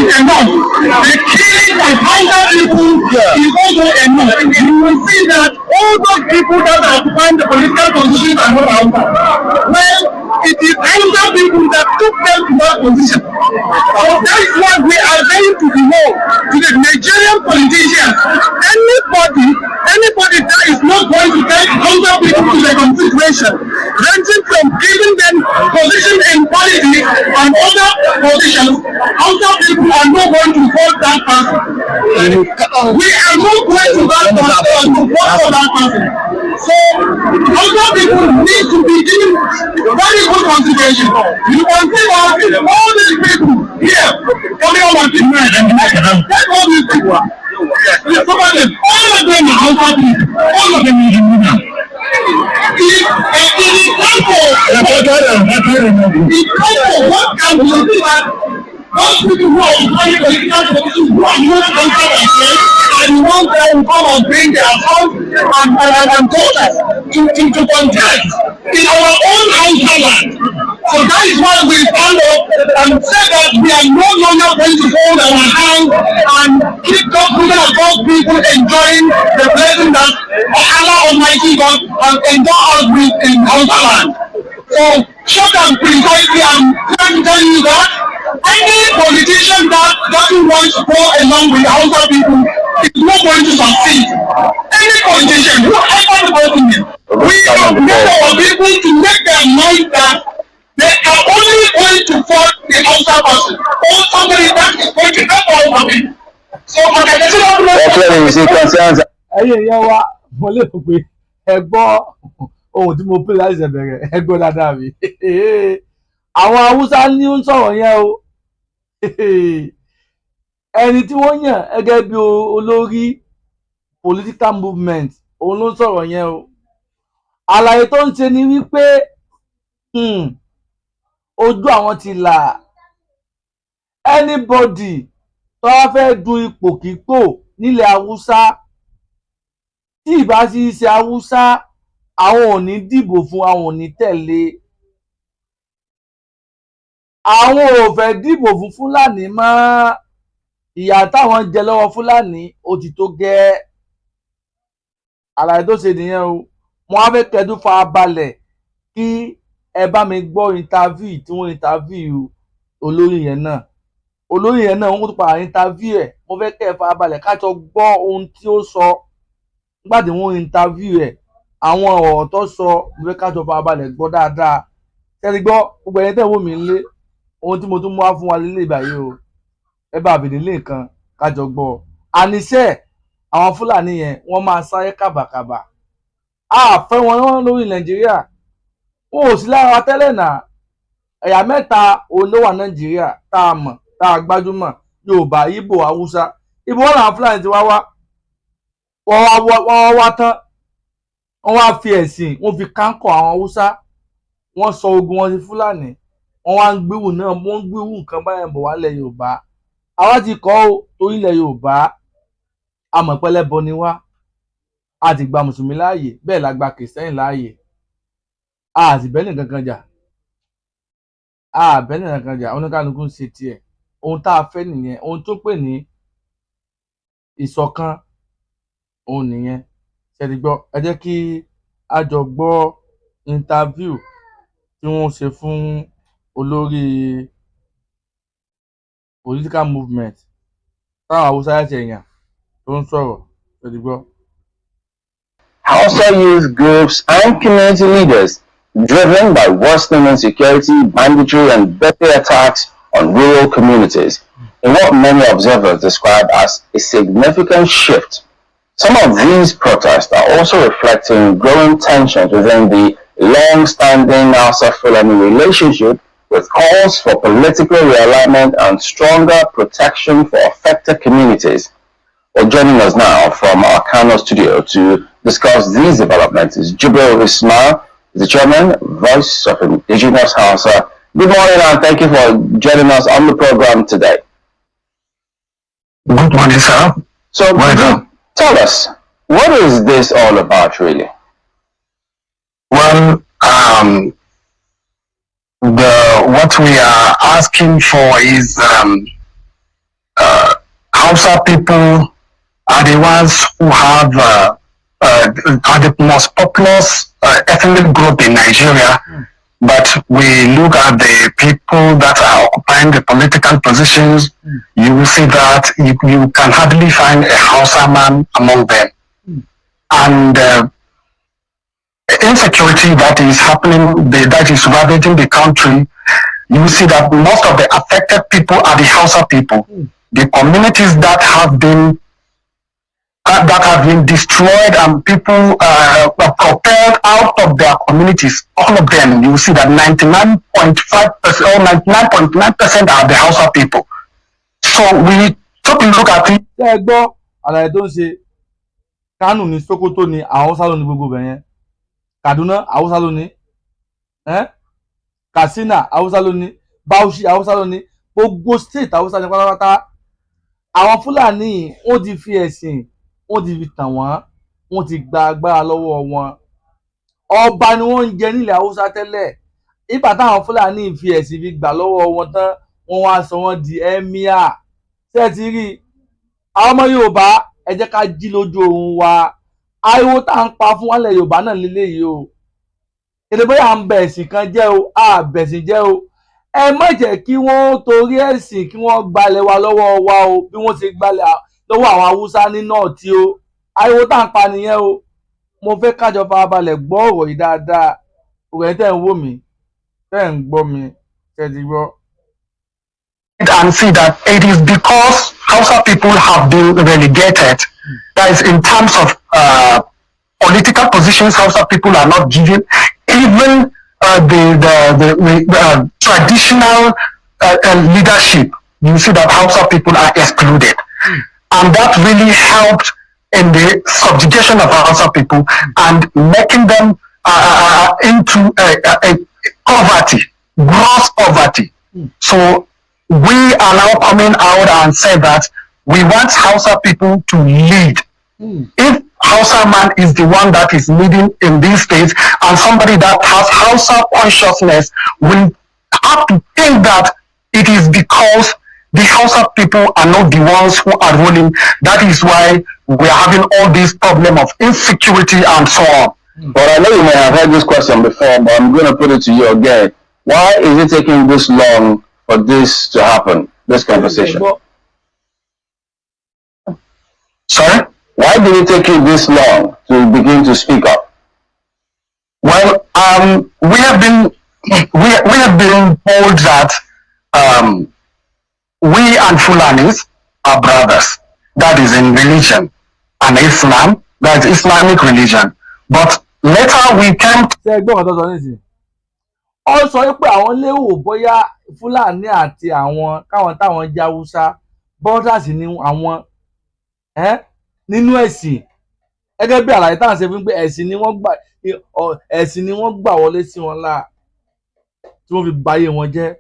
is enough. The killing of Hausa people is also enough. You will see that all those people that are occupying the political positions are not Hausa. Well, it is Hausa people that took them to that position. So that is what we are saying to the world, to the Nigerian politicians. Anybody that is not going to take Hausa people to the consideration, ranging from giving them position in politics and other positions, Hausa people are not going to vote that person. We are not going to vote for that person. So Hausa people need to be given very good consideration. You can see all these people here coming on the man and that's all these people are. All of them are Hausa people. All of them are Hausa. What can we do that those people who are in political positions who are not Hausa and the ones that will come and bring their sons and daughters to contest in our own Hausa land. So that is why we stand up and say that we are no longer going to hold our hands and keep government of God's people enjoying the blessing that Allah Almighty God has endowed us with in Hausa land. So short and precisely, I'm trying to tell you that any politician that doesn't want to go along with the Hausa people is not going to succeed. Any politician, whoever the person is, we have made our people to make their mind that they are only going to vote the Hausa person or somebody that is going to help our people. So, ẹ̀yin èèyàn wa mo lérò pé ẹ gbọ́ ohun tí mo pè láti ṣe bẹ̀rẹ̀ ẹ gbọ́ dáadáa mi. Àwọn Haúsá ní ń sọ̀rọ̀ yẹn o. Ẹni tí wọ́n yàn gẹ́gẹ́ bí olórí political movement òun ló ń sọ̀rọ̀ yẹn o. Àlàyé tó ń ṣe ni wípé ojú àwọn ti là. Anybody tó wá fẹ́ du ipòkípò nílẹ̀ Haúsá tí ìbá sì ṣe Haúsá àwọn ò ní dìbò fún, àwọn ò ní tẹ̀lé. Àwọn ò fẹ́ dìbò fún Fúlàní mọ́. Ìyà táwọn jẹ lọ́wọ́ Fúlàní ó ti tó gẹ́. Àlàyé tó ṣe nìyẹn o. Mo wá fẹ́ kẹ́dùn farabalẹ̀ kí ẹ bá mi gbọ́ interview tí wọ́n interview olórí yẹn náà. Olórí yẹn náà wọ́n tún padà interview ẹ̀. Mo fẹ́ kẹ́ ẹ farabalẹ̀ ká jọ gbọ́ ohun tí ó sọ nígbà tí wọ́n interview ẹ̀. Àwọn ọ̀rọ̀ tó sọ mo fẹ́ ká jọ farabalẹ̀ gbọ́ dáadáa. Tẹ́lẹ̀ gbọ́ gbogbo ẹ̀yin tẹ́ wò mí nílé ohun tí mo tún mú wá fún wa lélẹ̀ báyìí o. Ẹ bá bìnrin lé nǹkan ká jọ gbọ́. Àníṣe àwọn Fúlàní yẹn wọ́n máa sáré kàbàkàbà. A fẹ́ wọn lórí Nàìjíríà. Wọn ò sí lára tẹ́lẹ̀ náà. Ẹ̀yà mẹ́ta òun ló wà Nàìjíríà tá a mọ̀ tá a gbájúmọ̀: Yorùbá, Ìgbò, Haúsá. Ibo wọn làwọn Fúlàní ti wá wá. Wọ́n wá tán. Wọ́n wá fi ẹ̀sìn wọ́n fi kánkọ̀ àwọn Haúsá. Wọ́n sọ ogun wọn sí Fúlàní. Wọ́n wá ń gbéwù náà wọ́n ń gbéwù nǹkan báyẹn bọ̀ wálẹ̀ Yorùbá. Àwa ti kọ́ ọ́ torí ilẹ̀ Yorùbá amọ̀pẹ́lẹ́bọ ni wá. A ti gba Mùsùlùmí láàyè bẹ́ẹ̀ la gba Kìrìsìtẹ́nì láàyè. A sì bẹ́ẹ̀ nìkan kan jà. Bẹ́ẹ̀ nìkan kan jà. Oníkálukú ń ṣe tiẹ̀. Ohun tá a fẹ́ nìyẹn. Ohun tó pè ní ìṣọ̀kan òun nìyẹn. Ṣẹ̀rí gbọ́ ẹ jẹ́ kí a jọ gbọ́ interview tí wọ́n ṣe fún olórí political movement táwọn Haúsá ẹ̀ṣẹ̀ yàn tó ń sọ̀rọ̀. Ṣẹ̀rí gbọ́. Hausa youth groups and community leaders, driven by worsening insecurity, banditry, and deadly attacks on rural communities, in what many observers describe as a significant shift. Some of these protests are also reflecting growing tensions within the long-standing Hausa-Fulani relationship, with calls for political realignment and stronger protection for affected communities. Well, joining us now from our Kano studio to discuss these developments is Jibril Ismail, the chairman, Voice of Indigenous Hausa. Good morning and thank you for joining us on the program today. Good morning, sir. So, tell us, what is this all about, really? Well, what we are asking for is Hausa people are the ones who are the most populous ethnic group in Nigeria. But we look at the people that are occupying the political positions, you will see that you can hardly find a Hausa man among them. And insecurity that is happening, that is ravaging the country, you will see that most of the affected people are the Hausa people. The communities that have been destroyed and people propelled out of their communities, all of them, you will see that 99.5% or 99.9% are the Hausa people. So we took a look at it. Ṣé ẹ gbọ́ àlàyé tó ń ṣe Kánò ní Sókótó ní Hausa ló ní gbogbo bẹ̀ yẹn, Kaduna Hausa ló ní, Katsina Hausa ló ní, Bauchi Hausa ló ní, gbogbo state Hausa ní pátápátá. Àwọn Fúlàní wọ́n ti fi ẹ̀sìn wọ́n ti fi tàn wọ́n ti gba agbára lọ́wọ́ wọn. Ọba ni wọ́n ń jẹ nílẹ̀ Haúsá tẹ́lẹ̀. Nígbà táwọn Fúlàní fi ẹ̀sìn fi gbà lọ́wọ́ wọn tán, wọ́n wá sọ wọ́n di emir. Ṣé ẹ ti rí? Àwọn ọmọ Yorùbá ẹ jẹ́ ká jí lójú oorun wa. Ariwo tá à ń pa fún wálẹ̀ Yorùbá náà lélẹ́yìí o. Èdè bóyá à ń bẹ̀ ẹ̀sìn kan jẹ́ o, à bẹ̀sìn jẹ́ o. Ẹ má jẹ́ kí wọ́n torí ẹ̀sìn kí wọ́n gbalẹ̀ wa lọ́wọ́ wa o, bí wọ́n ṣe gbalẹ̀ lọ́wọ́ àwọn Haúsá ní nọ́ọ̀tì o. Ariwo tá à ń pa nìyẹn o. Mo fẹ́ kájọ farabalẹ̀ gbọ́ ọ̀rọ̀ yìí dáadáa. Ọ̀rẹ́ tẹ́ ń wò mí, tẹ́ ń gbọ́ mi, tẹ́ ti gbọ́. And see that it is because Hausa people have been relegated. That is, in terms of political positions, Hausa people are not given even the traditional leadership. You see that Hausa people are excluded, and that really helped in the subjugation of Hausa people and making them into a poverty, gross poverty. So we are now coming out and say that we want Hausa people to lead. If Hausa man is the one that is leading in these states, and somebody that has Hausa consciousness will have to think that it is because the Hausa people are not the ones who are ruling. That is why we are having all this problem of insecurity and so on. But I know you may have heard this question before, but I'm going to put it to you again. Why is it taking this long for this to happen, this conversation? Sorry? Why did it take you this long to begin to speak up? Well, we have been told that we and Fulanis are brothers. That is in religion, and Islam, that is Islamic religion. But later we came. Ṣé ẹ gbọ́ ọ̀dọ́ sọ nísìnyí? Ó sọ pé àwọn lérò bóyá Fúlàní àti àwọn káwọn táwọn jẹ́ Haúsá brothers ni àwọn nínú ẹ̀sìn, gẹ́gẹ́ bí àlàyé táwọn ṣe fún pé ẹ̀sìn ni wọ́n gbà wọlé sí wọn láà tí wọ́n fi báyé wọn jẹ́.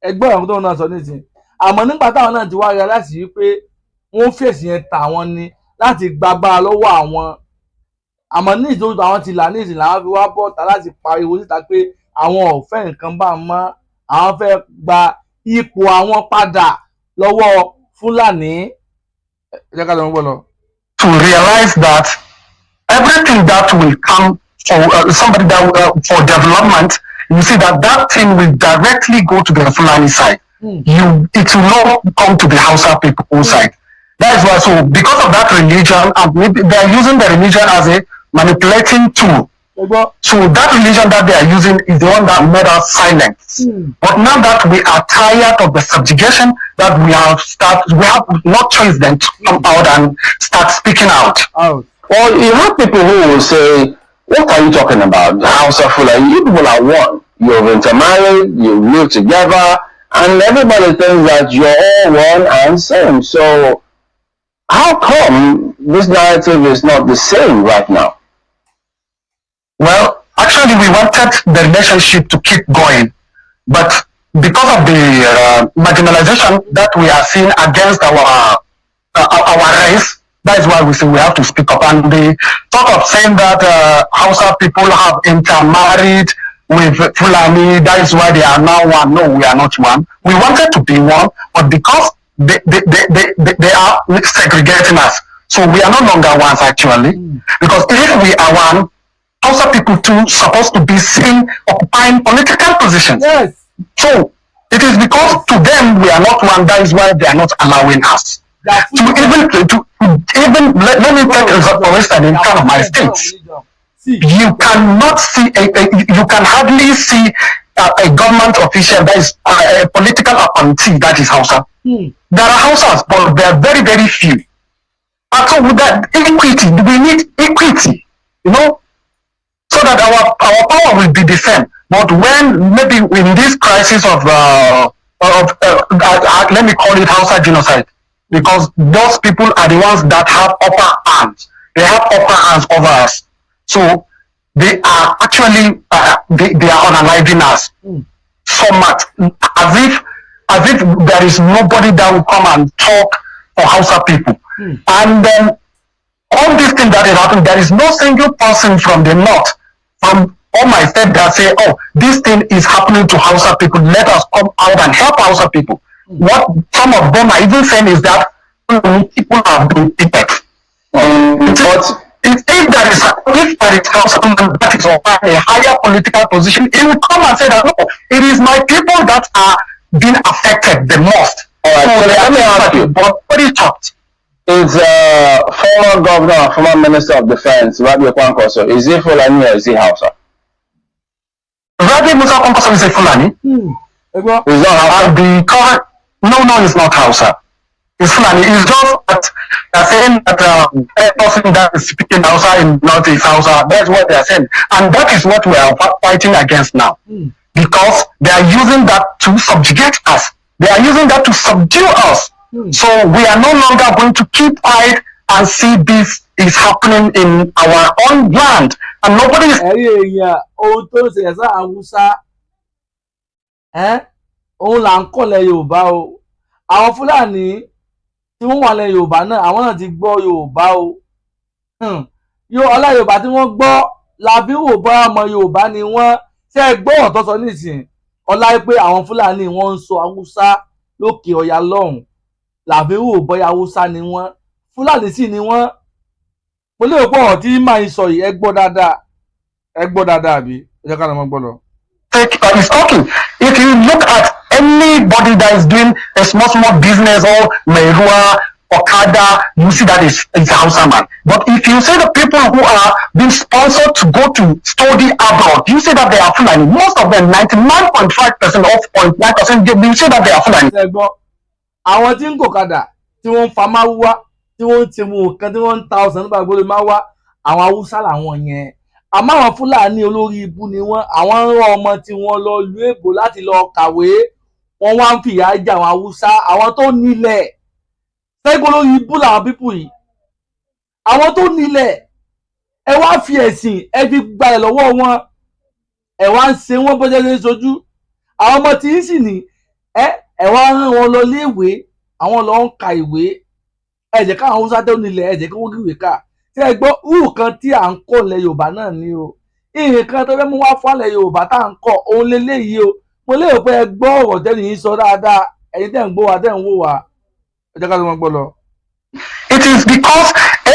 Ẹgbẹ́ ọ̀rọ̀ tó náà sọ nísìnyí. Àmọ́ nígbà táwọn náà ti wá rí láti rí pé wọ́n fèsì yẹn ta àwọn ni láti gbàgbára lọ́wọ́ àwọn. Àmọ́ ní ìdókòtò àwọn ti là ní ìsìn làwọn fi wá bọ́ta láti pariwo síta pé àwọn ò fẹ́ nǹkan bá mọ́, àwọn fẹ́ gba ipò àwọn padà lọ́wọ́ Fúlàní. Ẹ jẹ́ ká lọ ń gbọ́ lọ. To realize that everything that will come for somebody that for development, you see that thing will directly go to the Fulani side. It will not come to the Hausa people side. That is why. So because of that religion, and maybe they are using the religion as a manipulating tool. So that religion that they are using is the one that made us silent. But now that we are tired of the subjugation, that we have no choice than to come out and start speaking out. Well, you have people who will say, what are you talking about? Hausa Fulani, you people are one. You've intermarried, you live together, and everybody thinks that you're all one and same. So how come this narrative is not the same right now? Well, actually, we wanted the relationship to keep going, but because of the marginalization that we are seeing against our race, that is why we say we have to speak up. And the thought of saying that Hausa people have intermarried with Fulani, that is why they are now one. No, we are not one. We wanted to be one, but because they are segregating us. So we are no longer ones actually, because if we are one, Hausa people too supposed to be seen occupying political positions. Yes. So it is because to them we are not one. That is why they are not allowing us to even let me take for instance in kind of my states. You cannot see you can hardly see a government official that is a political appointee that is Hausa. There are Hausas, but they are very, very few. And so with that equity, we need equity, so that our power will be the same. But when maybe in this crisis of let me call it Hausa genocide, because those people are the ones that have upper hands. They have upper hands over us. So they are actually they are unaliving us so much, as if there is nobody that will come and talk for Hausa people. And then all these things that is happening, there is no single person from the north, from all my state that say, oh, this thing is happening to Hausa people, let us come out and help Hausa people. What some of them are even saying is that people have been eaten. If there is Hausa people that is of a higher political position, it will come and say that, no, it is my people that are being affected the most. All right, so let me ask you, but what is talked? Is former governor, former minister of defense, Rabi Okwankoso, is he Fulani or is he Hausa? Rabi Okwankoso is a Fulani. He's not Hausa? The current, no, it's not Hausa. It's Fulani. It's just that they're saying that a person that is speaking Hausa in North is Hausa. That's what they're saying. And that is what we are fighting against now. Because they are using that to subjugate us. They are using that to subdue us. So we are no longer going to keep quiet and see this is happening in our own land, and nobody is. Òun là ń kọ́lẹ̀ Yorùbá o. Àwọn Fúlàní tí wọ́n wà lẹ̀ Yorùbá náà, àwọn náà ti gbọ́ Yorùbá o. Ọlá Yorùbá tí wọ́n gbọ́ làbí Yorùbá ọmọ Yorùbá ni wọ́n. Ṣé ẹ gbọ́ ọ̀tọ̀ sọ nísìnyí? Ọlá pé àwọn Fúlàní wọ́n ń sọ Haúsá lókè ọya lọ́hùn. Làbí Yorùbá Haúsá ni wọ́n. Fúlàní sì ni wọ́n. Mo lérò pé ọ̀rọ̀ tí màá sọ yìí ẹ gbọ́ dáadáa àbí ẹ jẹ́ ká lọ mọ́ gbọ́ lọ. It's talking. If you look at anybody that is doing a small business or Merua, Okada, you see that is Hausa man. But if you say the people who are being sponsored to go to study abroad, you say that they are Fulani. Most of them, 99.5% or 0.9%, you say that they are Fulani. Àwọn tí ń gòkadà tí wọ́n ń fa máa wá tí wọ́n ń tẹ̀mú nǹkan tí wọ́n ń ta ọ̀sán nígbà gbọ́dọ̀ máa wá àwọn Haúsá làwọn yẹn. Àmọ́ àwọn Fúlàní olórí ibú ni wọ́n. Àwọn ń rán ọmọ tí wọ́n lọ lu èbò láti lọ kàwé. Wọ́n wá ń fìyà jẹ àwọn Haúsá, àwọn tó nílẹ̀. Ṣẹ́gun olórí ibú làwọn pípù yìí. Àwọn tó nílẹ̀ ẹ wá fi ẹ̀sìn ẹ fi gbalẹ̀ lọ́wọ́ wọn. Ẹ wá ń ṣe wọ́n bọ́jẹ́ lé sojú. Àwọn ọmọ tí ń sì ní ẹ wá rán wọn lọ léèwé, àwọn lọ ń ka ìwé. Ẹ jẹ́ káwọn Haúsá tó nílẹ̀ ẹ jẹ́ kí wọ́n kí ìwé kà. Tí ẹ gbọ́ irú kan tí à ń kọ́ ilẹ̀ Yorùbá náà ni o. Nǹkan tó fẹ́ mú wá fún ilẹ̀ Yorùbá tá à ń kọ́ òun leléyìí o. Mo lérò pé ẹ gbọ́ ọ̀rọ̀ tẹ́lẹ̀ yìí sọ dáadáa. Ẹ̀yin tẹ́ ń gbọ́ wa tẹ́ ń wò wá. Ẹ jẹ́ ká lọ mọ́ gbọ́ lọ. It is because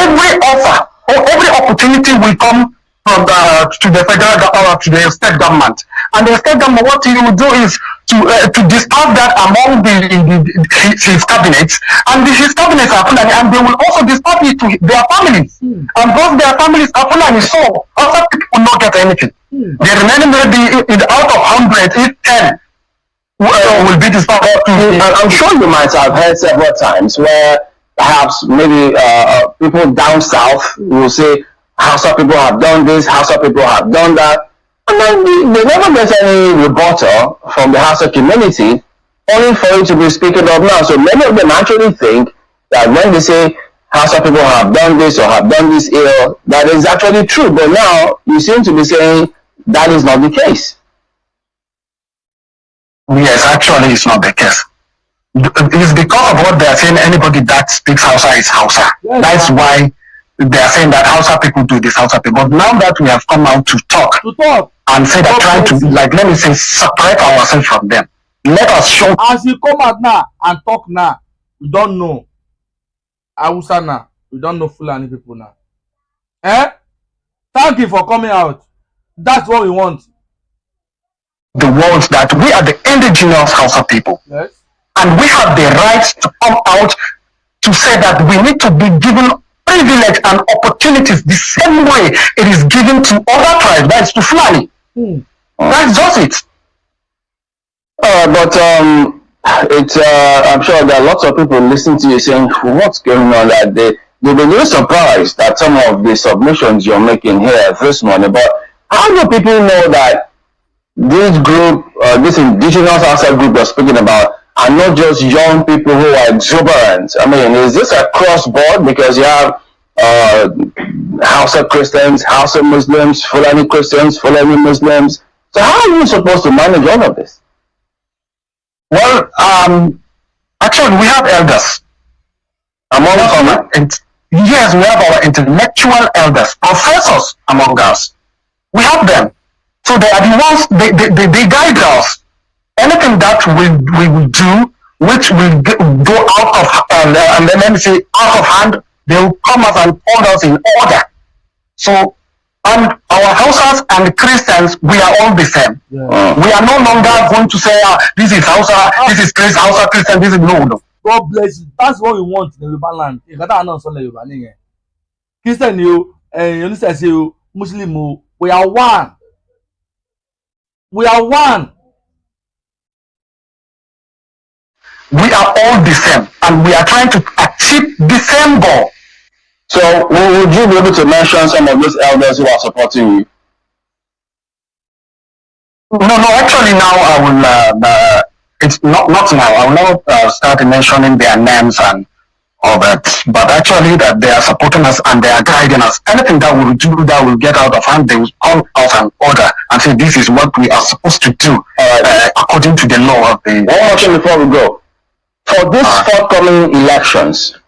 every offer or every opportunity will come from to the federal government, to the state government, and the state government, what you will do is to disperse that among his cabinets, and his cabinets are Fulani, and they will also disperse it to their families, and those their families are Fulani, so other people will not get anything. The remaining maybe out of 100, if 10 will be dispersed. I'm sure you might have heard several times where perhaps maybe people down south will say Hausa people have done this, Hausa people have done that, and then they never get any rebuttal from the Hausa community, only for it to be speaking of now. So many of them actually think that when they say Hausa people have done this or have done this ill, that is actually true. But now you seem to be saying that is not the case. Yes, actually it's not the case. It's because of what they are saying, anybody that speaks Hausa is Hausa. Yes, that's why they are saying that Hausa people do this, Hausa people. But now that we have come out to talk and say that trying to, like, let me say, separate ourselves from them. Let us show. As you come out now and talk now, we don't know Hausa now, we don't know Fulani people now. Thank you for coming out. That's what we want. The words that we are the indigenous Hausa people. Yes. And we have the right to come out to say that we need to be given privilege and opportunities the same way it is given to other tribes, that is to Fulani. That's just it. But I'm sure there are lots of people listening to you saying, what's going on? That they'll be really surprised at some of the submissions you're making here this morning. But how do people know that this group, this indigenous Hausa group you're speaking about, are not just young people who are exuberant? I mean, is this across board? Because you have Hausa Christians, Hausa Muslims, Fulani Christians, Fulani Muslims. So how are you supposed to manage all of this? Well, actually, we have elders. Among our, yes, we have our intellectual elders, professors among us. We have them. So they are the ones, they guide us. Anything that we will do, which will go out of, and let me say, out of hand, they will come us and hold us in order. So, and our Hausas and Christians, we are all the same. Yeah. We are no longer going to say, this is Hausa, this is Hausa Christian, this is no. God bless you. That's what we want in the Yoruba land. Christian, you, Muslim, we are one. We are one. We are all the same, and we are trying to achieve the same goal. So, would you be able to mention some of those elders who are supporting you? No, actually now I will, it's not now, I will not start mentioning their names and all that, but actually that they are supporting us and they are guiding us. Anything that we do that will get out of hand, they will call us an order and say this is what we are supposed to do according to the law of the... One more thing before we go. For these forthcoming elections,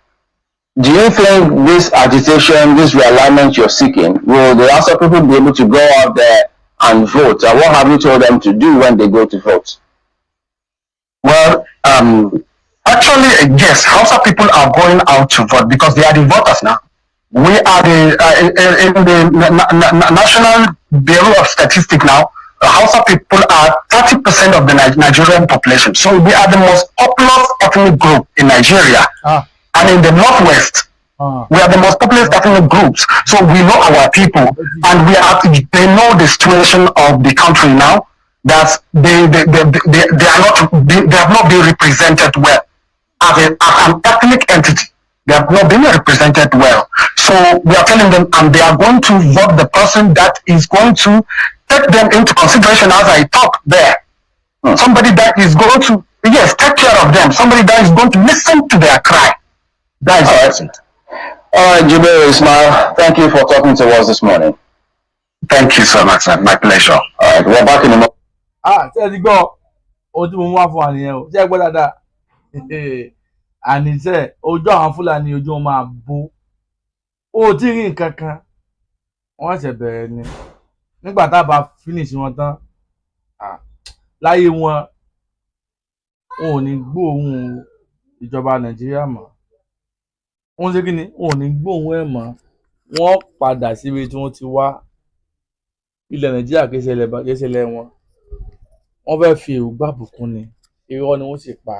do you think this agitation, this realignment you're seeking, will the Hausa people be able to go out there and vote? And what have you told them to do when they go to vote? Well, actually, yes, Hausa people are going out to vote because they are the voters now. We are in the National Bureau of Statistics now. Hausa people are 30% of the Nigerian population. So we are the most populous ethnic group in Nigeria. And in the Northwest, we are the most populous ethnic groups. So we know our people, and they know the situation of the country now, that they have not been represented well. As an ethnic entity, they have not been represented well. So we are telling them, and they are going to vote the person that is going to take them into consideration as I talk there. Somebody that is going to, yes, take care of them. Somebody that is going to listen to their cry. That is it. All right, Jubail Ismail, thank you for talking to us this morning. Thank you so much, my pleasure. All right, we're back in the morning. Ṣé ẹ gbọ́ ohun tí mo mú wá fún wa nìyẹn o, ṣé ẹ gbọ́ dáadáa? Àníṣe ojú àwọn Fúlàní ojú wọn máa bó. O ò tí ì rí nǹkan kan, wọ́n ṣẹ̀ bẹ̀rẹ̀ ni. Nígbà tá a bá finish wọn tán, láyé wọn ò ní gbóòórùn ìjọba Nàìjíríà mọ́. Wọ́n ṣe kí ni? Wọn ò ní gbóòórùn ẹ̀ mọ́. Wọ́n padà síbi tí wọ́n ti wá. Ilẹ̀ Nàìjíríà kìí ṣẹlẹ̀ wọn. Wọ́n fẹ́ fi èrú gbàbùkún ni. Irọ́ ni wọ́n sì pa.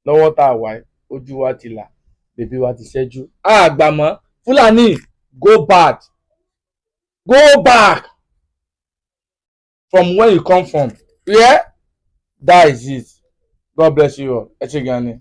Lọ́wọ́ tá a wà ojú wa ti là, bèbí wa ti ṣẹ́jú. Àgbà mọ́ Fúlàní, go back. Go back from where you come from. Yeah? That is it. God bless you all. Ẹ ṣé gan ni.